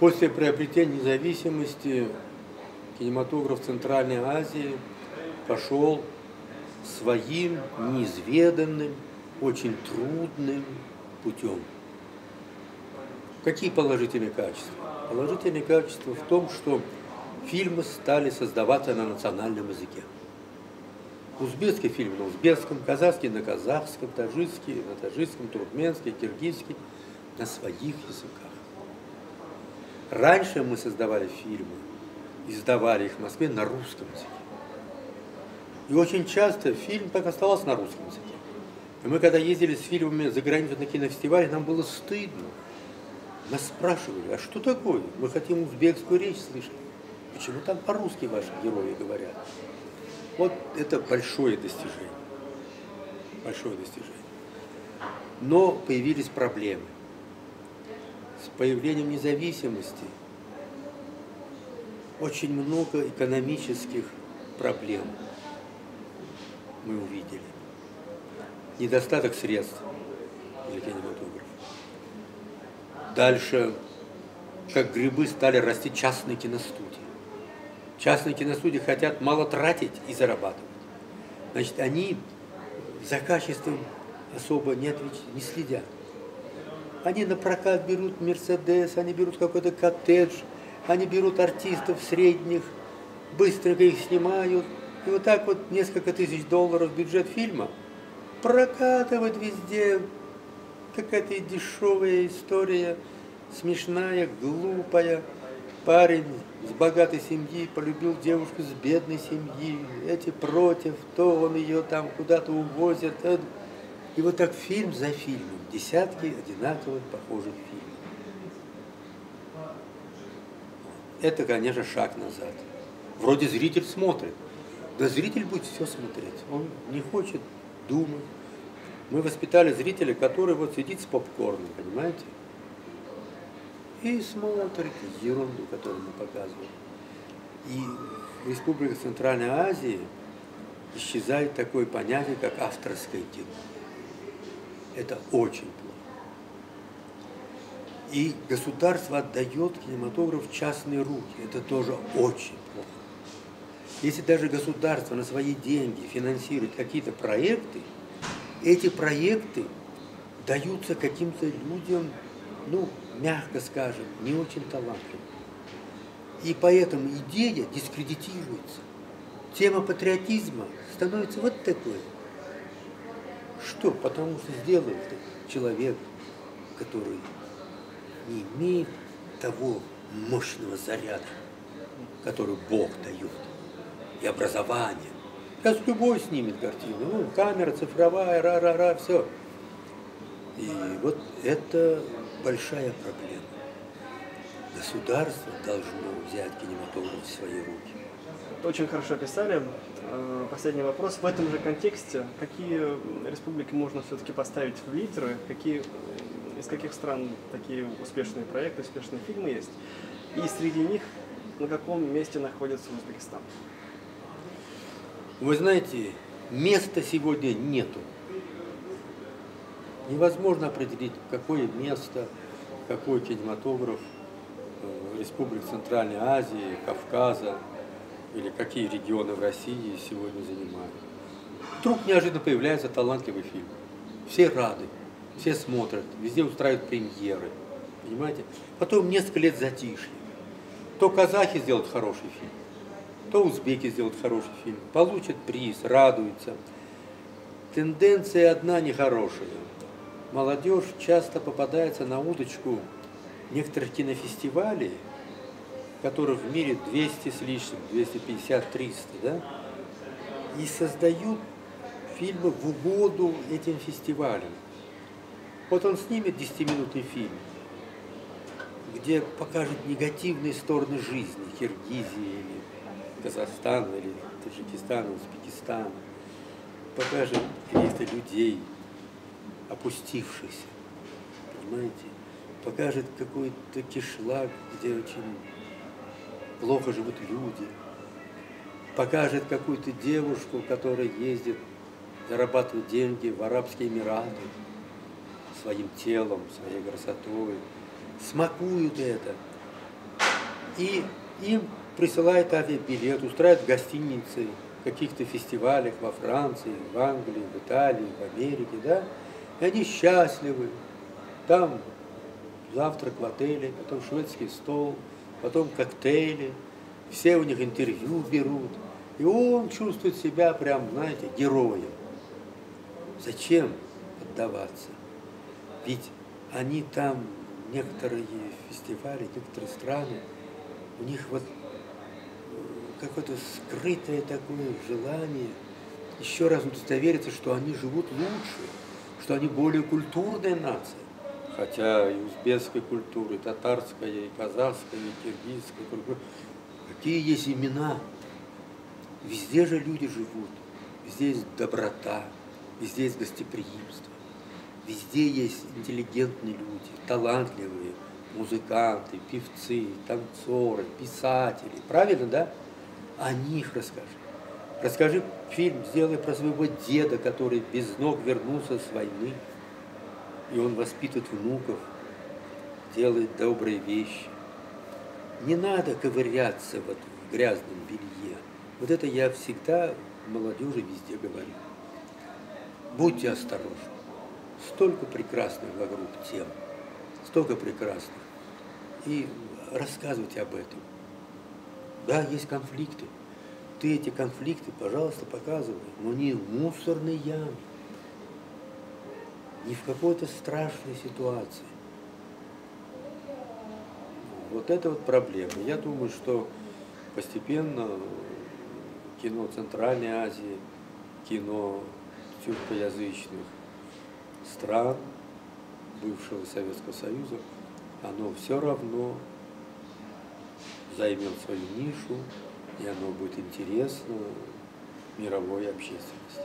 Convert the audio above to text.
После приобретения независимости кинематограф Центральной Азии пошел своим неизведанным, очень трудным путем. Какие положительные качества? Положительные качества в том, что фильмы стали создаваться на национальном языке. Узбекский фильм на узбекском, казахский на казахском, таджикский на таджикском, туркменский, киргизский на своих языках. Раньше мы создавали фильмы, издавали их в Москве на русском языке. И очень часто фильм так оставался на русском языке. И мы, когда ездили с фильмами за границу на кинофестивале, нам было стыдно. Нас спрашивали, а что такое? Мы хотим узбекскую речь слышать. Почему там по-русски ваши герои говорят? Вот это большое достижение. Большое достижение. Но появились проблемы. С появлением независимости очень много экономических проблем мы увидели. Недостаток средств для кинематографа. Дальше, как грибы, стали расти частные киностудии. Частные киностудии хотят мало тратить и зарабатывать. Значит, они за качеством особо не следят. Они на прокат берут Мерседес, они берут какой-то коттедж, они берут артистов средних, быстренько их снимают. И вот так вот несколько тысяч долларов бюджет фильма прокатывать везде. Какая-то дешевая история, смешная, глупая. Парень с богатой семьи полюбил девушку с бедной семьи. Эти против, то он ее там куда-то увозит. И вот так фильм за фильмом, десятки одинаковых похожих фильмов. Это, конечно, шаг назад. Вроде зритель смотрит. Да зритель будет все смотреть. Он не хочет думать. Мы воспитали зрителя, который вот сидит с попкорном, понимаете? И смотрит ерунду, которую мы показываем. И в Республике Центральной Азии исчезает такое понятие, как авторское кино. Это очень плохо. И государство отдает кинематограф в частные руки. Это тоже очень плохо. Если даже государство на свои деньги финансирует какие-то проекты, эти проекты даются каким-то людям, мягко скажем, не очень талантливым. И поэтому идея дискредитируется. Тема патриотизма становится вот такой. Что? Потому что сделал это человек, который не имеет того мощного заряда, который Бог дает, и образования. Сейчас любой снимет картину. Камера цифровая, все. И вот это большая проблема. Государство должно взять кинематограф в свои руки. Очень хорошо описали. Последний вопрос. В этом же контексте, какие республики можно все-таки поставить в лидеры? Из каких стран такие успешные проекты, успешные фильмы есть? И среди них на каком месте находится Узбекистан? Вы знаете, места сегодня нету. Невозможно определить, какое место, какой кинематограф Республики Центральной Азии, Кавказа или какие регионы в России сегодня занимают. Вдруг неожиданно появляется талантливый фильм. Все рады, все смотрят, везде устраивают премьеры. Понимаете? Потом несколько лет затишья. То казахи сделают хороший фильм, то узбеки сделают хороший фильм, получат приз, радуются. Тенденция одна нехорошая. Молодежь часто попадается на удочку некоторых кинофестивалей, которых в мире 200 с лишним, 250-300, да? И создают фильмы в угоду этим фестивалям. Вот он снимет 10-минутный фильм, где покажет негативные стороны жизни Киргизии, или Казахстана, или Таджикистана, Узбекистана, покажет каких-то людей, опустившихся, понимаете, покажет какой-то кишлак, где очень плохо живут люди, покажет какую-то девушку, которая ездит зарабатывать деньги в Арабские Эмираты своим телом, своей красотой, смакуют это. И им присылают авиабилет, устраивают гостиницы, в каких-то фестивалях во Франции, в Англии, в Италии, в Америке, да, и они счастливы. Там завтрак в отеле, потом шведский стол, потом коктейли, все у них интервью берут, и он чувствует себя прям, знаете, героем. Зачем поддаваться? Ведь они там, некоторые фестивали, некоторые страны, у них вот какое-то скрытое такое желание еще раз удостовериться, что они живут лучше, что они более культурная нация. Хотя и узбекской культуры, и татарская, и казахская, и киргизская культура. Какие есть имена? Везде же люди живут, везде есть доброта, везде есть гостеприимство, везде есть интеллигентные люди, талантливые, музыканты, певцы, танцоры, писатели. Правильно, да? О них расскажи. Расскажи фильм, сделай про своего деда, который без ног вернулся с войны, и он воспитывает внуков, делает добрые вещи. Не надо ковыряться вот в грязном белье. Вот это я всегда молодежи везде говорю. Будьте осторожны. Столько прекрасных вокруг тем, столько прекрасных. И рассказывайте об этом. Да, есть конфликты. Ты эти конфликты, пожалуйста, показывай, но не в мусорной яме, не в какой-то страшной ситуации. Вот это вот проблема. Я думаю, что постепенно кино Центральной Азии, кино тюркоязычных стран бывшего Советского Союза, оно все равно займет свою нишу, и оно будет интересно мировой общественности.